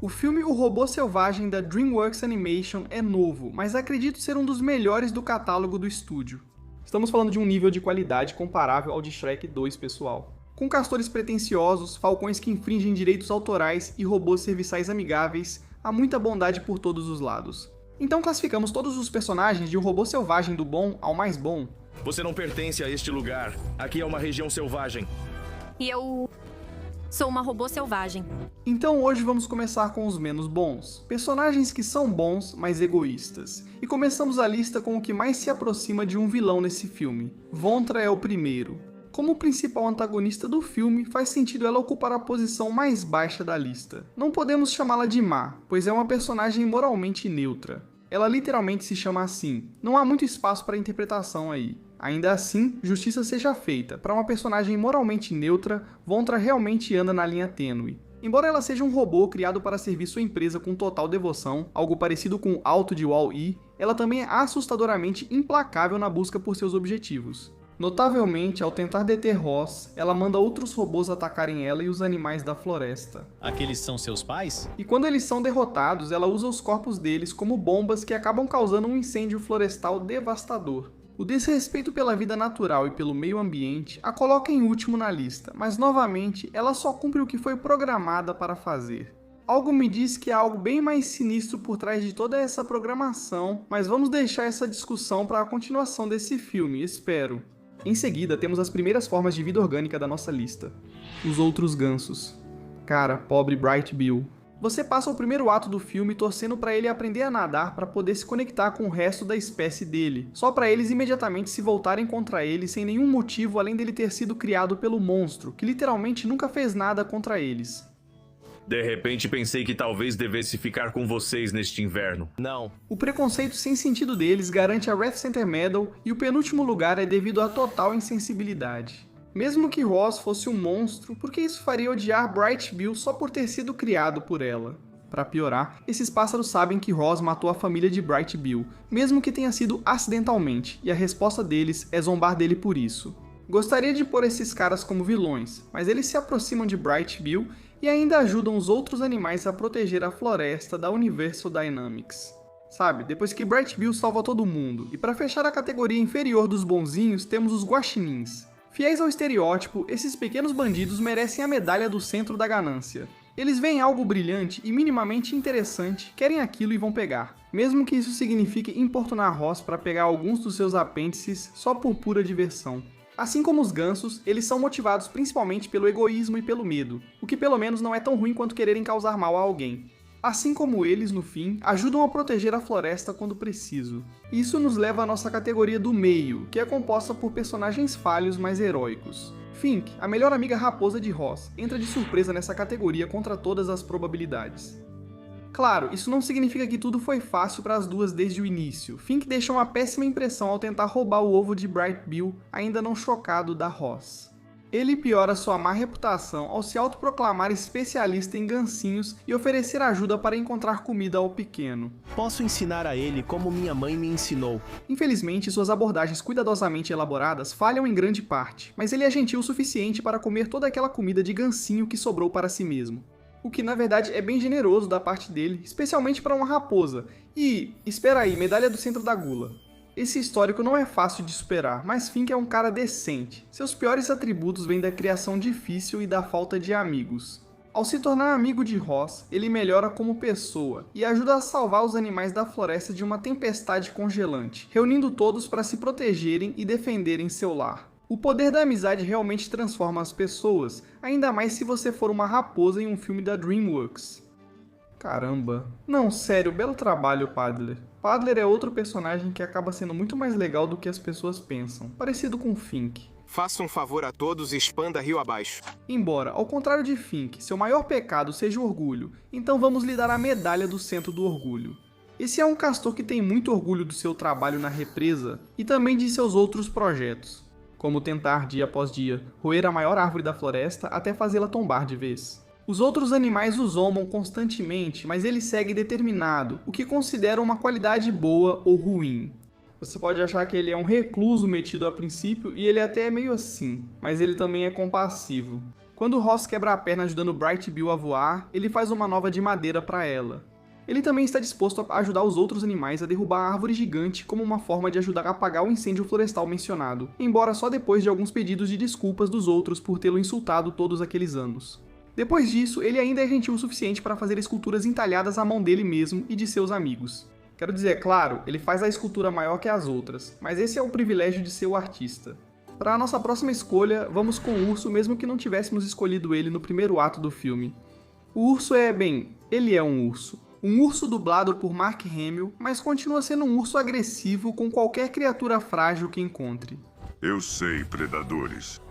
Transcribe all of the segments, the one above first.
O filme O Robô Selvagem da DreamWorks Animation é novo, mas acredito ser um dos melhores do catálogo do estúdio. Estamos falando de um nível de qualidade comparável ao de Shrek 2, pessoal. Com castores pretensiosos, falcões que infringem direitos autorais e robôs serviçais amigáveis, há muita bondade por todos os lados. Então classificamos todos os personagens de O Robô Selvagem do bom ao mais bom. Você não pertence a este lugar. Aqui é uma região selvagem. E eu sou uma robô selvagem. Então hoje vamos começar com os menos bons. Personagens que são bons, mas egoístas. E começamos a lista com o que mais se aproxima de um vilão nesse filme. Vontra é o primeiro. Como principal antagonista do filme, faz sentido ela ocupar a posição mais baixa da lista. Não podemos chamá-la de má, pois é uma personagem moralmente neutra. Ela literalmente se chama assim. Não há muito espaço para interpretação aí. Ainda assim, justiça seja feita. Para uma personagem moralmente neutra, Vontra realmente anda na linha tênue. Embora ela seja um robô criado para servir sua empresa com total devoção, algo parecido com o Alto de Wall-E, ela também é assustadoramente implacável na busca por seus objetivos. Notavelmente, ao tentar deter Ross, ela manda outros robôs atacarem ela e os animais da floresta. Aqueles são seus pais? E quando eles são derrotados, ela usa os corpos deles como bombas que acabam causando um incêndio florestal devastador. O desrespeito pela vida natural e pelo meio ambiente a coloca em último na lista, mas novamente ela só cumpre o que foi programada para fazer. Algo me diz que há algo bem mais sinistro por trás de toda essa programação, mas vamos deixar essa discussão para a continuação desse filme, espero. Em seguida, temos as primeiras formas de vida orgânica da nossa lista. Os outros gansos. Cara, pobre Bright Bill. Você passa o primeiro ato do filme torcendo para ele aprender a nadar para poder se conectar com o resto da espécie dele, só para eles imediatamente se voltarem contra ele sem nenhum motivo além dele ter sido criado pelo monstro, que literalmente nunca fez nada contra eles. De repente pensei que talvez devesse ficar com vocês neste inverno. Não. O preconceito sem sentido deles garante a Reth Center Medal e o penúltimo lugar é devido à total insensibilidade. Mesmo que Ross fosse um monstro, por que isso faria odiar Bright Bill só por ter sido criado por ela? Para piorar, esses pássaros sabem que Ross matou a família de Bright Bill, mesmo que tenha sido acidentalmente, e a resposta deles é zombar dele por isso. Gostaria de pôr esses caras como vilões, mas eles se aproximam de Bright Bill e ainda ajudam os outros animais a proteger a floresta da Universal Dynamics. Sabe, depois que Bright Bill salva todo mundo, e para fechar a categoria inferior dos bonzinhos temos os guaxinins. Fiéis ao estereótipo, esses pequenos bandidos merecem a medalha do centro da ganância. Eles veem algo brilhante e minimamente interessante, querem aquilo e vão pegar. Mesmo que isso signifique importunar Ross para pegar alguns dos seus apêndices só por pura diversão. Assim como os gansos, eles são motivados principalmente pelo egoísmo e pelo medo, o que pelo menos não é tão ruim quanto quererem causar mal a alguém. Assim como eles, no fim, ajudam a proteger a floresta quando preciso. Isso nos leva à nossa categoria do meio, que é composta por personagens falhos, mas heróicos. Fink, a melhor amiga raposa de Ross, entra de surpresa nessa categoria contra todas as probabilidades. Claro, isso não significa que tudo foi fácil para as duas desde o início. Fink deixa uma péssima impressão ao tentar roubar o ovo de Bright Bill, ainda não chocado da Ross. Ele piora sua má reputação ao se autoproclamar especialista em gansinhos e oferecer ajuda para encontrar comida ao pequeno. Posso ensinar a ele como minha mãe me ensinou. Infelizmente, suas abordagens cuidadosamente elaboradas falham em grande parte, mas ele é gentil o suficiente para comer toda aquela comida de gansinho que sobrou para si mesmo. O que na verdade é bem generoso da parte dele, especialmente para uma raposa. E, espera aí, medalha do centro da gula. Esse histórico não é fácil de superar, mas Fink é um cara decente. Seus piores atributos vêm da criação difícil e da falta de amigos. Ao se tornar amigo de Ross, ele melhora como pessoa e ajuda a salvar os animais da floresta de uma tempestade congelante, reunindo todos para se protegerem e defenderem seu lar. O poder da amizade realmente transforma as pessoas, ainda mais se você for uma raposa em um filme da DreamWorks. Caramba. Não, sério, belo trabalho, Padler. Padler é outro personagem que acaba sendo muito mais legal do que as pessoas pensam, parecido com Fink. Faça um favor a todos e expanda rio abaixo. Embora, ao contrário de Fink, seu maior pecado seja o orgulho, então vamos lhe dar a medalha do centro do orgulho. Esse é um castor que tem muito orgulho do seu trabalho na represa e também de seus outros projetos, como tentar, dia após dia, roer a maior árvore da floresta até fazê-la tombar de vez. Os outros animais o zombam constantemente, mas ele segue determinado, o que considera uma qualidade boa ou ruim. Você pode achar que ele é um recluso metido a princípio, e ele até é meio assim, mas ele também é compassivo. Quando Ross quebra a perna ajudando Bright Bill a voar, ele faz uma manobra de madeira para ela. Ele também está disposto a ajudar os outros animais a derrubar a árvore gigante como uma forma de ajudar a apagar o incêndio florestal mencionado, embora só depois de alguns pedidos de desculpas dos outros por tê-lo insultado todos aqueles anos. Depois disso, ele ainda é gentil o suficiente para fazer esculturas entalhadas à mão dele mesmo e de seus amigos. Quero dizer, claro, ele faz a escultura maior que as outras, mas esse é o privilégio de ser o artista. Para a nossa próxima escolha, vamos com o urso mesmo que não tivéssemos escolhido ele no primeiro ato do filme. O urso ele é um urso. Um urso dublado por Mark Hamill, mas continua sendo um urso agressivo com qualquer criatura frágil que encontre. Eu sei, predadores.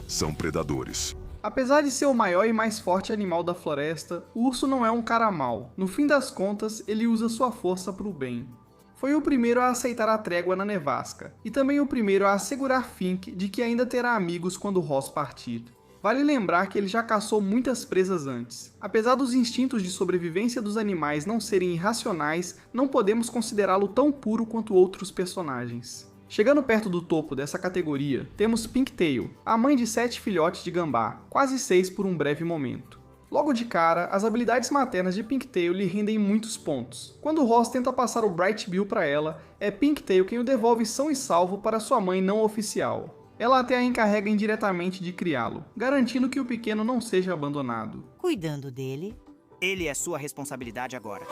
São predadores. Apesar de ser o maior e mais forte animal da floresta, o urso não é um cara mau. No fim das contas, ele usa sua força para o bem. Foi o primeiro a aceitar a trégua na nevasca, e também o primeiro a assegurar Fink de que ainda terá amigos quando Ross partir. Vale lembrar que ele já caçou muitas presas antes. Apesar dos instintos de sobrevivência dos animais não serem irracionais, não podemos considerá-lo tão puro quanto outros personagens. Chegando perto do topo dessa categoria, temos Pinktail, a mãe de 7 filhotes de gambá, quase 6 por um breve momento. Logo de cara, as habilidades maternas de Pinktail lhe rendem muitos pontos. Quando Ross tenta passar o Bright Bill para ela, é Pinktail quem o devolve são e salvo para sua mãe não oficial. Ela até a encarrega indiretamente de criá-lo, garantindo que o pequeno não seja abandonado. Cuidando dele. Ele é sua responsabilidade agora.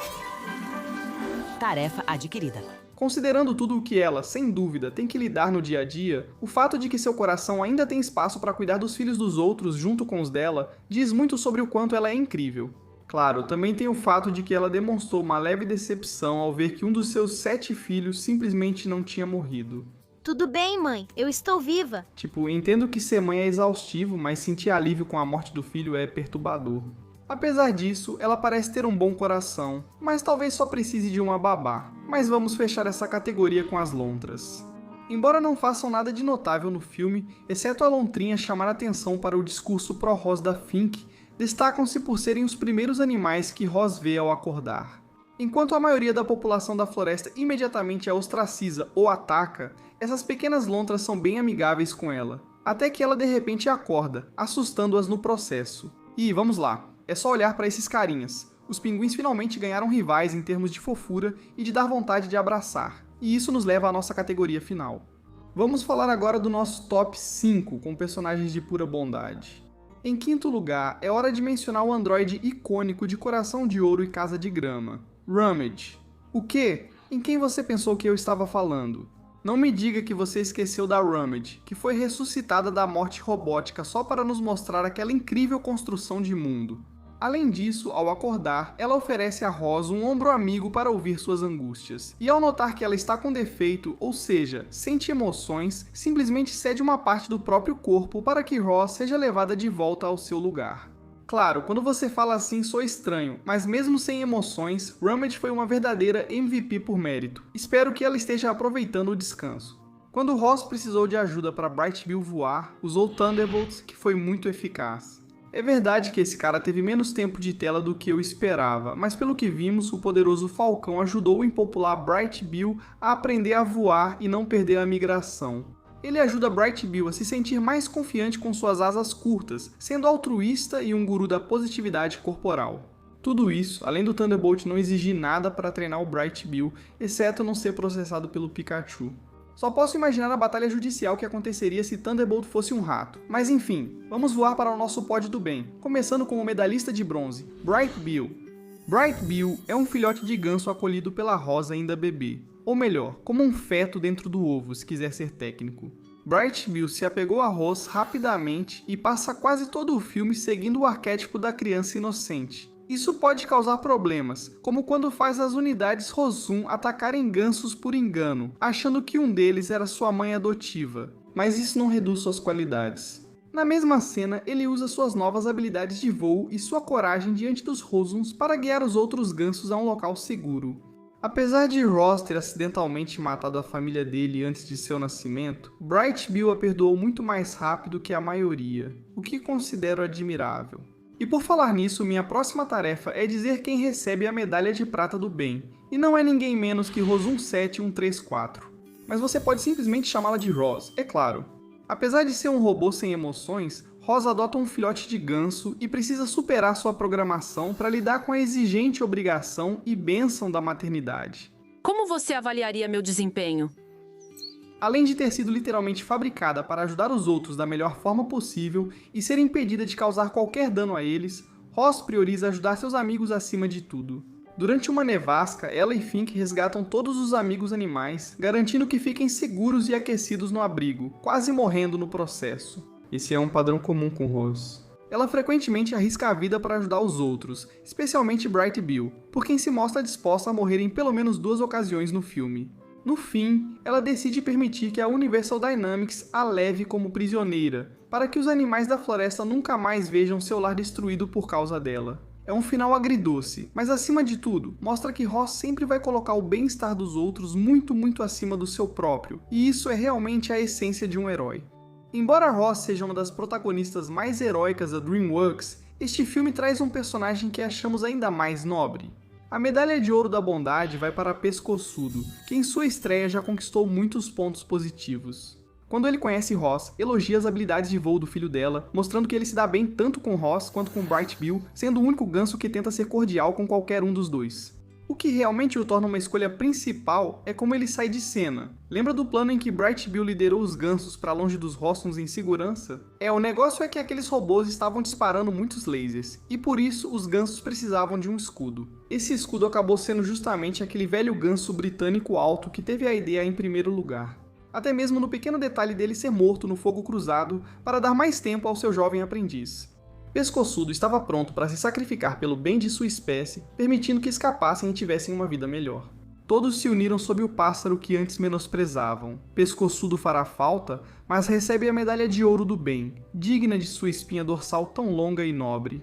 Tarefa adquirida. Considerando tudo o que ela, sem dúvida, tem que lidar no dia a dia, o fato de que seu coração ainda tem espaço para cuidar dos filhos dos outros junto com os dela, diz muito sobre o quanto ela é incrível. Claro, também tem o fato de que ela demonstrou uma leve decepção ao ver que um dos seus 7 filhos simplesmente não tinha morrido. Tudo bem, mãe. Eu estou viva. Entendo que ser mãe é exaustivo, mas sentir alívio com a morte do filho é perturbador. Apesar disso, ela parece ter um bom coração, mas talvez só precise de uma babá. Mas vamos fechar essa categoria com as lontras. Embora não façam nada de notável no filme, exceto a lontrinha chamar atenção para o discurso pró-Ross da Fink, destacam-se por serem os primeiros animais que Ross vê ao acordar. Enquanto a maioria da população da floresta imediatamente a ostraciza ou ataca, essas pequenas lontras são bem amigáveis com ela, até que ela de repente acorda, assustando-as no processo. E vamos lá, é só olhar para esses carinhas. Os pinguins finalmente ganharam rivais em termos de fofura e de dar vontade de abraçar, e isso nos leva à nossa categoria final. Vamos falar agora do nosso top 5 com personagens de pura bondade. Em quinto lugar, é hora de mencionar o androide icônico de coração de ouro e casa de grama, Rummage. O quê? Em quem você pensou que eu estava falando? Não me diga que você esqueceu da Rummage, que foi ressuscitada da morte robótica só para nos mostrar aquela incrível construção de mundo. Além disso, ao acordar, ela oferece a Ross um ombro amigo para ouvir suas angústias. E ao notar que ela está com defeito, ou seja, sente emoções, simplesmente cede uma parte do próprio corpo para que Ross seja levada de volta ao seu lugar. Claro, quando você fala assim soa estranho, mas mesmo sem emoções, Rummage foi uma verdadeira MVP por mérito. Espero que ela esteja aproveitando o descanso. Quando Ross precisou de ajuda para Bright Bill voar, usou Thunderbolts, que foi muito eficaz. É verdade que esse cara teve menos tempo de tela do que eu esperava, mas pelo que vimos, o poderoso Falcão ajudou o impopular Bright Bill a aprender a voar e não perder a migração. Ele ajuda Bright Bill a se sentir mais confiante com suas asas curtas, sendo altruísta e um guru da positividade corporal. Tudo isso, além do Thunderbolt não exigir nada para treinar o Bright Bill, exceto não ser processado pelo Pikachu. Só posso imaginar a batalha judicial que aconteceria se Thunderbolt fosse um rato. Mas enfim, vamos voar para o nosso pódio do bem, começando com o medalhista de bronze, Bright Bill. Bright Bill é um filhote de ganso acolhido pela Ross ainda bebê. Ou melhor, como um feto dentro do ovo, se quiser ser técnico. Bright Bill se apegou a Ross rapidamente e passa quase todo o filme seguindo o arquétipo da criança inocente. Isso pode causar problemas, como quando faz as unidades Rossum atacarem gansos por engano, achando que um deles era sua mãe adotiva. Mas isso não reduz suas qualidades. Na mesma cena, ele usa suas novas habilidades de voo e sua coragem diante dos Rossums para guiar os outros gansos a um local seguro. Apesar de Ross ter acidentalmente matado a família dele antes de seu nascimento, Bright Bill a perdoou muito mais rápido que a maioria, o que considero admirável. E por falar nisso, minha próxima tarefa é dizer quem recebe a medalha de prata do bem, e não é ninguém menos que Rossum 7134. Mas você pode simplesmente chamá-la de Ross, é claro. Apesar de ser um robô sem emoções, Ross adota um filhote de ganso e precisa superar sua programação para lidar com a exigente obrigação e bênção da maternidade. Como você avaliaria meu desempenho? Além de ter sido literalmente fabricada para ajudar os outros da melhor forma possível e ser impedida de causar qualquer dano a eles, Ross prioriza ajudar seus amigos acima de tudo. Durante uma nevasca, ela e Fink resgatam todos os amigos animais, garantindo que fiquem seguros e aquecidos no abrigo, quase morrendo no processo. Esse é um padrão comum com Ross. Ela frequentemente arrisca a vida para ajudar os outros, especialmente Bright Bill, por quem se mostra disposta a morrer em pelo menos 2 ocasiões no filme. No fim, ela decide permitir que a Universal Dynamics a leve como prisioneira, para que os animais da floresta nunca mais vejam seu lar destruído por causa dela. É um final agridoce, mas acima de tudo, mostra que Ross sempre vai colocar o bem-estar dos outros muito acima do seu próprio, e isso é realmente a essência de um herói. Embora Ross seja uma das protagonistas mais heróicas da DreamWorks, este filme traz um personagem que achamos ainda mais nobre. A medalha de ouro da bondade vai para Pescoçudo, que em sua estreia já conquistou muitos pontos positivos. Quando ele conhece Ross, elogia as habilidades de voo do filho dela, mostrando que ele se dá bem tanto com Ross quanto com Bright Bill, sendo o único ganso que tenta ser cordial com qualquer um dos dois. O que realmente o torna uma escolha principal é como ele sai de cena. Lembra do plano em que Bright Bill liderou os gansos para longe dos Rossums em segurança? O negócio é que aqueles robôs estavam disparando muitos lasers, e por isso os gansos precisavam de um escudo. Esse escudo acabou sendo justamente aquele velho ganso britânico alto que teve a ideia em primeiro lugar. Até mesmo no pequeno detalhe dele ser morto no fogo cruzado para dar mais tempo ao seu jovem aprendiz. Pescoçudo estava pronto para se sacrificar pelo bem de sua espécie, permitindo que escapassem e tivessem uma vida melhor. Todos se uniram sob o pássaro que antes menosprezavam. Pescoçudo fará falta, mas recebe a medalha de ouro do bem, digna de sua espinha dorsal tão longa e nobre.